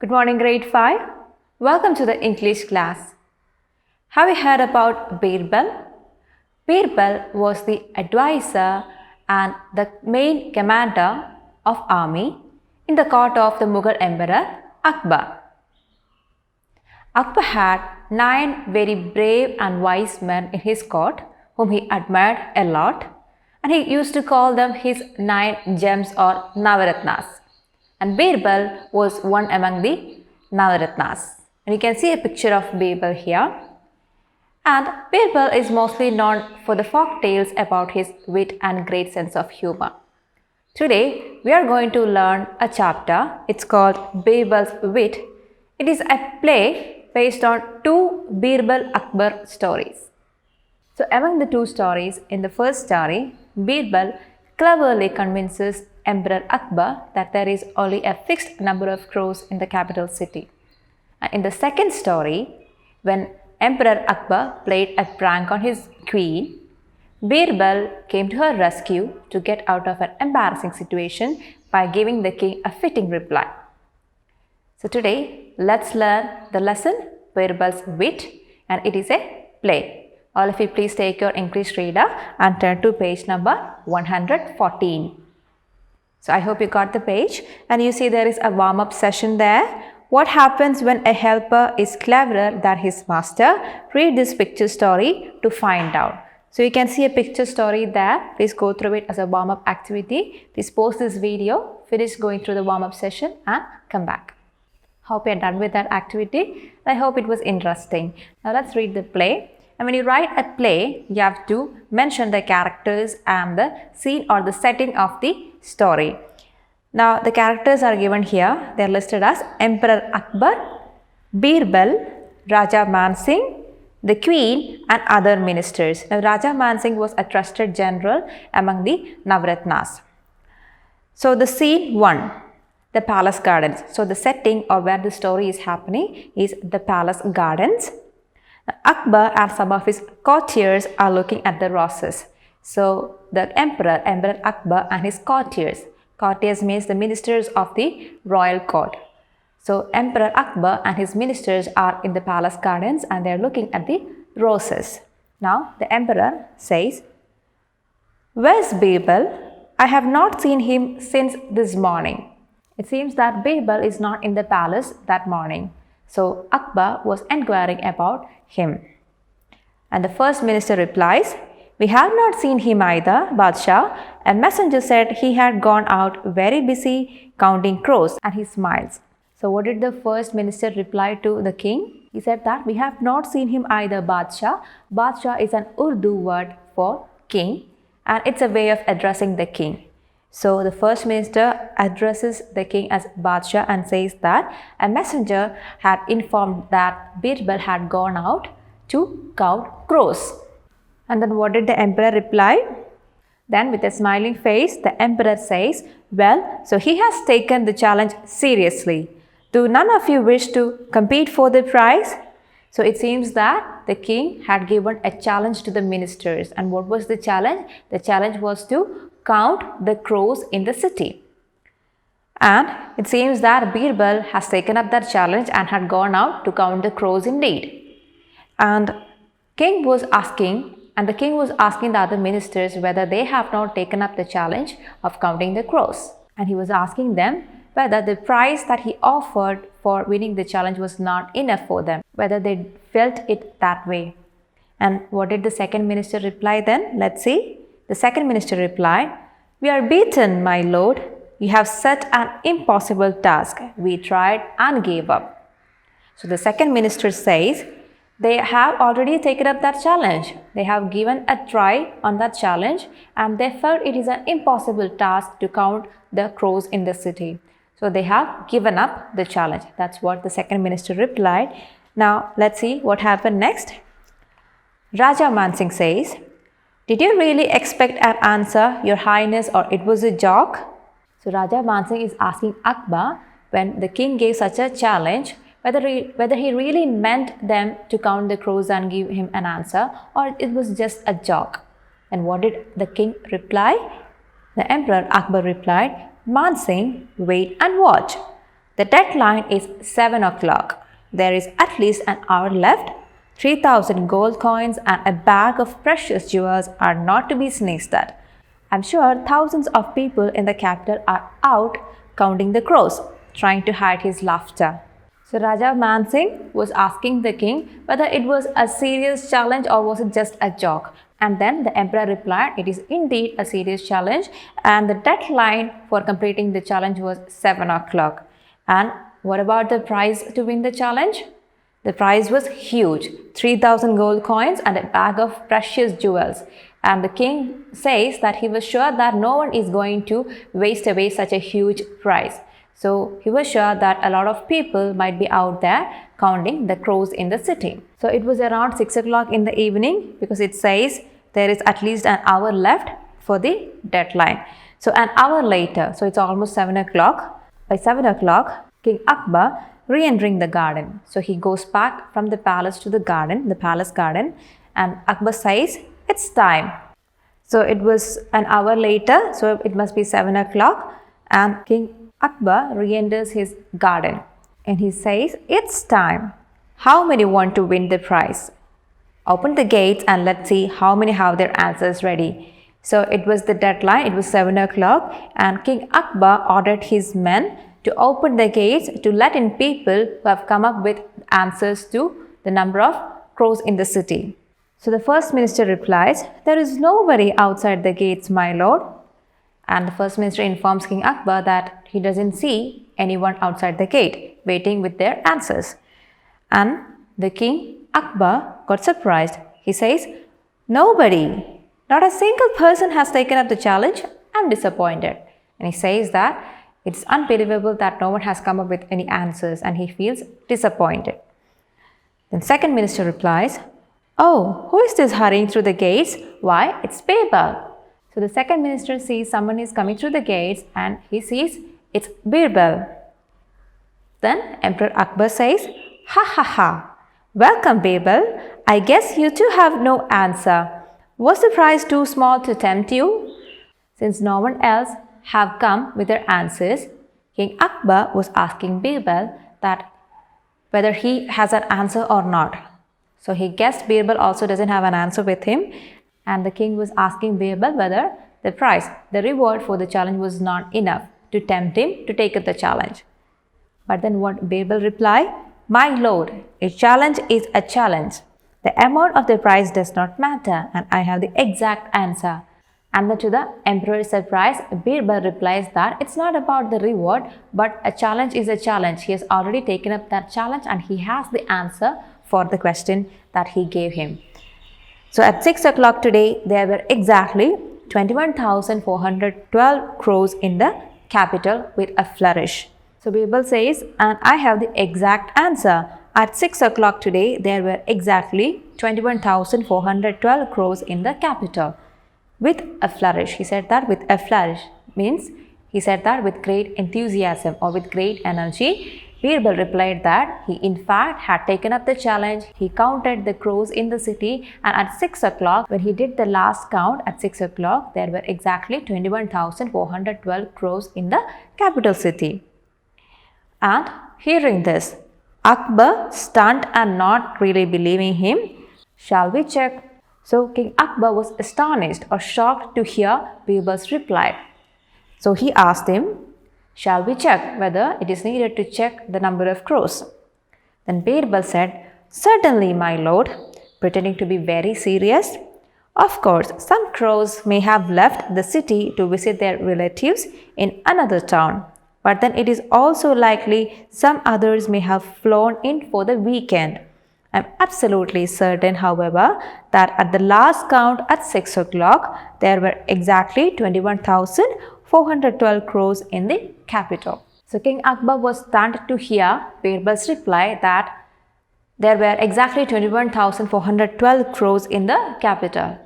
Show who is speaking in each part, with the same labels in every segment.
Speaker 1: Good morning, grade 5. Welcome to the English class. Have you heard about Birbal? Birbal was the advisor and the main commander of army in the court of the Mughal Emperor Akbar. Akbar had 9 very brave and wise men in his court whom he admired a lot, and he used to call them his 9 gems or Navaratnas. And Birbal was one among the Navaratnas. And you can see a picture of Birbal here. And Birbal is mostly known for the folk tales about his wit and great sense of humor. Today, we are going to learn a chapter. It's called Birbal's Wit. It is a play based on 2 Birbal Akbar stories. So, among the 2 stories, in the first story, Birbal cleverly convinces Emperor Akbar that there is only a fixed number of crows in the capital city. And in the second story, when Emperor Akbar played a prank on his queen, Birbal came to her rescue to get out of an embarrassing situation by giving the king a fitting reply. So today, let's learn the lesson Birbal's Wit, and it is a play. All of you please take your English reader and turn to page number 114. So I hope you got the page, and you see there is a warm-up session there. What happens when a helper is cleverer than his master? Read this picture story to find out. So you can see a picture story there. Please go through it as a warm-up activity. Please pause this video, finish going through the warm-up session and come back. Hope you are done with that activity. I hope it was interesting. Now let's read the play. And when you write a play, you have to mention the characters and the scene or the setting of the story. Now the characters are given here. They are listed as Emperor Akbar, Birbal, Raja Mansingh, the Queen and other ministers. Now Raja Mansingh was a trusted general among the Navaratnas. So the scene 1, the palace gardens. So the setting or where the story is happening is the palace gardens. Akbar and some of his courtiers are looking at the roses. So the Emperor Akbar and his courtiers. Courtiers means the ministers of the royal court. So Emperor Akbar and his ministers are in the palace gardens and they are looking at the roses. Now the emperor says, "Where's Birbal? I have not seen him since this morning." It seems that Birbal is not in the palace that morning. So Akbar was inquiring about him. And the first minister replies, "We have not seen him either, Badshah. A messenger said he had gone out very busy counting crows," and he smiles. So what did the first minister reply to the king? He said that we have not seen him either, Badshah. Badshah is an Urdu word for king, and it's a way of addressing the king. So the first minister addresses the king as Badshah and says that a messenger had informed that Birbal had gone out to count crows. And then what did the emperor reply? Then with a smiling face, the emperor says, "Well, so he has taken the challenge seriously. Do none of you wish to compete for the prize?" So it seems that the king had given a challenge to the ministers. And what was the challenge? The challenge was to count the crows in the city. And it seems that Birbal has taken up that challenge and had gone out to count the crows indeed. And the king was asking the other ministers whether they have not taken up the challenge of counting the crows. And he was asking them whether the prize that he offered for winning the challenge was not enough for them, whether they felt it that way. And what did the second minister reply then? Let's see. The second minister replied, "We are beaten, my lord. You have set an impossible task. We tried and gave up." So the second minister says, they have already taken up that challenge. They have given a try on that challenge and they felt it is an impossible task to count the crows in the city. So they have given up the challenge. That's what the second minister replied. Now let's see what happened next. Raja Mansingh says, "Did you really expect an answer, Your Highness, or it was a joke?" So Raja Mansingh is asking Akbar, when the king gave such a challenge, whether he really meant them to count the crows and give him an answer, or it was just a joke. And what did the king reply? The Emperor Akbar replied, "Mansingh, wait and watch. The deadline is 7 o'clock. There is at least an hour left. 3,000 gold coins and a bag of precious jewels are not to be sneezed at. I'm sure thousands of people in the capital are out counting the crows, trying to hide his laughter. So Raja Man Singh was asking the king whether it was a serious challenge or was it just a joke. And then the emperor replied, it is indeed a serious challenge, and the deadline for completing the challenge was 7 o'clock. And what about the prize to win the challenge? The prize was huge, 3,000 gold coins and a bag of precious jewels. And the king says that he was sure that no one is going to waste away such a huge prize. So he was sure that a lot of people might be out there counting the crows in the city. So it was around 6 o'clock in the evening, because it says there is at least an hour left for the deadline. So an hour later, so it's almost 7 o'clock. By 7 o'clock, King Akbar re-entering the garden. So he goes back from the palace to the garden, the palace garden, and Akbar says, it's time. So it was an hour later, so it must be 7 o'clock, and King Akbar re-enters his garden and he says, it's time. How many want to win the prize? Open the gates and let's see how many have their answers ready. So it was the deadline, it was 7 o'clock, and King Akbar ordered his men to open the gates to let in people who have come up with answers to the number of crows in the city. So the first minister replies, there is nobody outside the gates, my lord. And the first minister informs King Akbar that he doesn't see anyone outside the gate waiting with their answers. And the King Akbar got surprised. He says, nobody, not a single person has taken up the challenge. I'm disappointed. And he says that it's unbelievable that no one has come up with any answers, and he feels disappointed. Then second minister replies, oh, who is this hurrying through the gates? Why, it's Birbal. So the second minister sees someone is coming through the gates and he sees it's Birbal. Then Emperor Akbar says, ha ha ha, welcome Birbal. I guess you too have no answer. Was the prize too small to tempt you? Since no one else have come with their answers, King Akbar was asking Birbal that whether he has an answer or not. So he guessed Birbal also doesn't have an answer with him, and the king was asking Birbal whether the prize, the reward for the challenge was not enough to tempt him to take up the challenge. But then what Birbal replied? My lord, a challenge is a challenge. The amount of the prize does not matter, and I have the exact answer. And then to the emperor's surprise, Birbal replies that it's not about the reward, but a challenge is a challenge. He has already taken up that challenge and he has the answer for the question that he gave him. So at 6 o'clock today, there were exactly 21,412 crows in the capital with a flourish. So Birbal says, and I have the exact answer. At 6 o'clock today, there were exactly 21,412 crows in the capital with a flourish. He said that with a flourish means he said that with great enthusiasm or with great energy. Birbal replied that he in fact had taken up the challenge. He counted the crows in the city, and at 6 o'clock, when he did the last count at 6 o'clock, there were exactly 21,412 crows in the capital city. And hearing this, Akbar, stunned and not really believing him, shall we check? So King Akbar was astonished or shocked to hear Birbal's reply. So he asked him, shall we check whether it is needed to check the number of crows? Then Birbal said, certainly, my lord, pretending to be very serious. Of course, some crows may have left the city to visit their relatives in another town, but then it is also likely some others may have flown in for the weekend. I am absolutely certain, however, that at the last count at 6 o'clock, there were exactly 21,412 crows in the capital. So King Akbar was stunned to hear Birbal's reply that there were exactly 21,412 crows in the capital.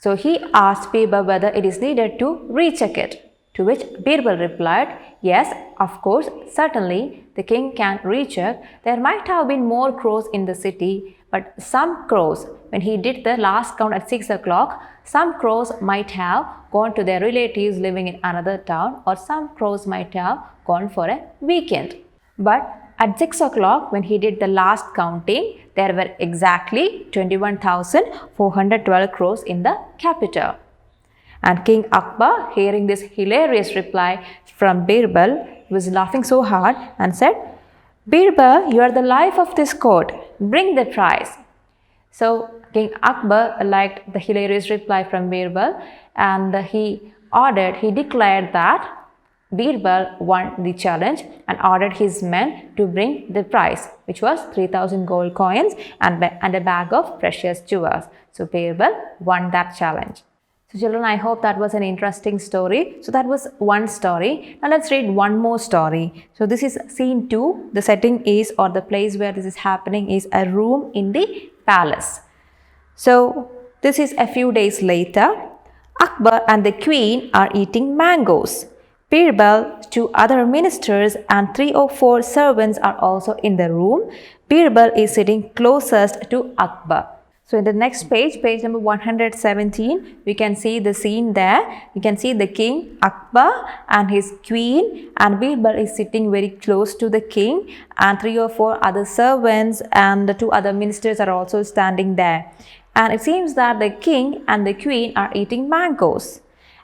Speaker 1: So he asked Birbal whether it is needed to recheck it, to which Birbal replied, yes, of course, certainly the king can recheck. There might have been more crows in the city, but some crows, when he did the last count at 6 o'clock, some crows might have gone to their relatives living in another town, or some crows might have gone for a weekend. But at 6 o'clock, when he did the last counting, there were exactly 21,412 crores in the capital. And King Akbar, hearing this hilarious reply from Birbal, was laughing so hard and said, "Birbal, you are the life of this court. Bring the prize." So King Akbar liked the hilarious reply from Birbal, and he declared that Birbal won the challenge and ordered his men to bring the prize, which was 3,000 gold coins and a bag of precious jewels. So Birbal won that challenge. So children, I hope that was an interesting story. So that was one story. Now let's read one more story. So this is scene 2. The setting is, or the place where this is happening is, a room in the palace. So this is a few days later. Akbar and the queen are eating mangoes. Birbal, 2 other ministers and 3 or 4 servants are also in the room. Birbal is sitting closest to Akbar. So in the next page, page number 117, we can see the scene there. You can see the king Akbar and his queen, and Birbal is sitting very close to the king, and 3 or 4 other servants and the 2 other ministers are also standing there. And it seems that the king and the queen are eating mangoes.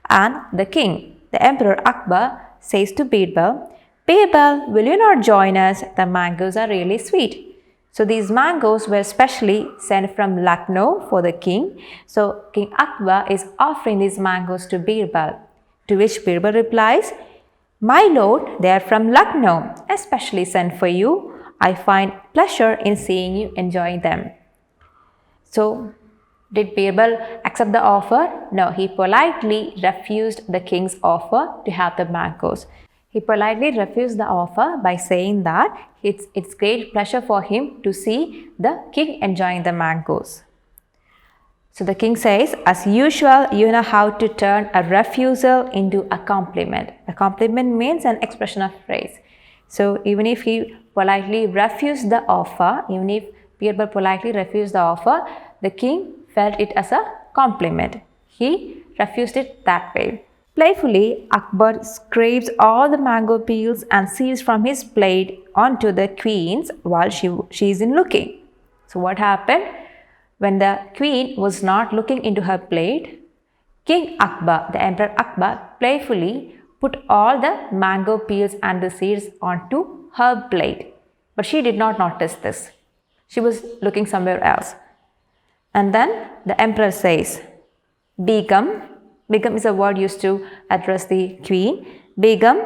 Speaker 1: And the king, the Emperor Akbar, says to Birbal, "Birbal, will you not join us? The mangoes are really sweet." So these mangoes were specially sent from Lucknow for the king. So King Akbar is offering these mangoes to Birbal. To which Birbal replies, "My lord, they are from Lucknow, especially sent for you. I find pleasure in seeing you enjoying them." So did Birbal accept the offer? No, he politely refused the king's offer to have the mangoes. He politely refused the offer by saying that it's great pleasure for him to see the king enjoying the mangoes. So the king says, "As usual, you know how to turn a refusal into a compliment." A compliment means an expression of praise. So even if he politely refused the offer, even if Birbal politely refused the offer, the king felt it as a compliment. He refused it that way. Playfully, Akbar scrapes all the mango peels and seeds from his plate onto the queen's while she isn't looking. So what happened? When the queen was not looking into her plate, King Akbar, the Emperor Akbar, playfully put all the mango peels and the seeds onto her plate. But she did not notice this. She was looking somewhere else. And then the emperor says, "Begum," Begum is a word used to address the queen. "Begum,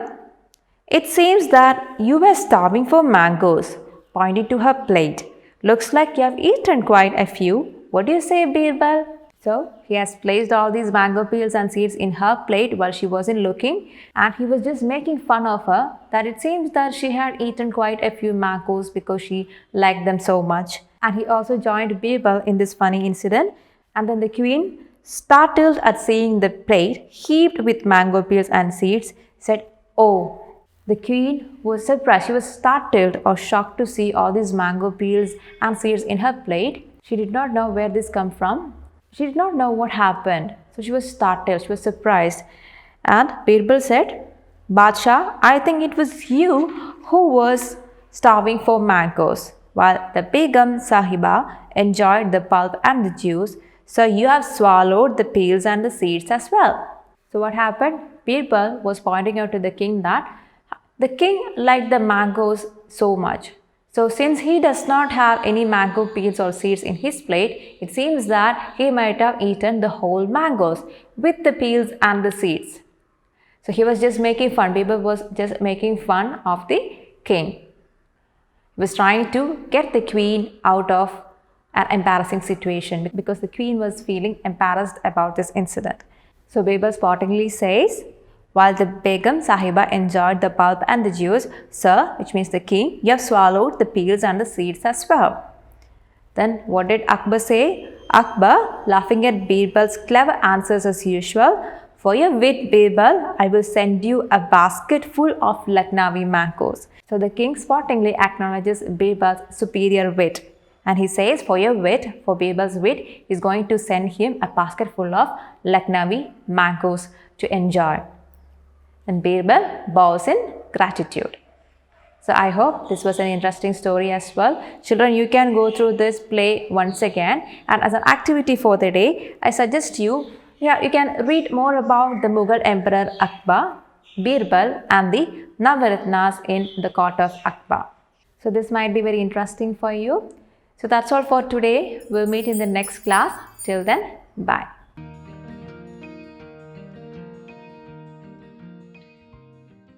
Speaker 1: it seems that you were starving for mangoes," pointing to her plate. "Looks like you have eaten quite a few. What do you say, Birbal?" So he has placed all these mango peels and seeds in her plate while she wasn't looking, and he was just making fun of her that it seems that she had eaten quite a few mangoes because she liked them so much. And he also joined Birbal in this funny incident. And then the queen, startled at seeing the plate heaped with mango peels and seeds, said, "Oh." The queen was surprised. She was startled or shocked to see all these mango peels and seeds in her plate. She did not know where this come from. She did not know what happened. So she was startled. She was surprised. And Birbal said, "Badshah, I think it was you who was starving for mangoes, while the Begum Sahiba enjoyed the pulp and the juice. So you have swallowed the peels and the seeds as well." So what happened? Birbal was pointing out to the king that the king liked the mangoes so much. So since he does not have any mango peels or seeds in his plate, it seems that he might have eaten the whole mangoes with the peels and the seeds. So he was just making fun. Birbal was just making fun of the king. He was trying to get the queen out of an embarrassing situation because the queen was feeling embarrassed about this incident. So Birbal sportingly says, "While the Begum Sahiba enjoyed the pulp and the juice, sir," which means the king, "you have swallowed the peels and the seeds as well." Then what did Akbar say? Akbar, laughing at Birbal's clever answers as usual, "For your wit, Birbal, I will send you a basket full of Lucknowi mangoes." So the king sportingly acknowledges Birbal's superior wit. And he says, for your wit, for Birbal's wit, he's going to send him a basket full of Lucknowi mangoes to enjoy. And Birbal bows in gratitude. So I hope this was an interesting story as well. Children, you can go through this play once again, and as an activity for the day, I suggest you, you can read more about the Mughal Emperor Akbar, Birbal and the Navaratnas in the court of Akbar. So this might be very interesting for you. So that's all for today. We'll meet in the next class. Till then, bye.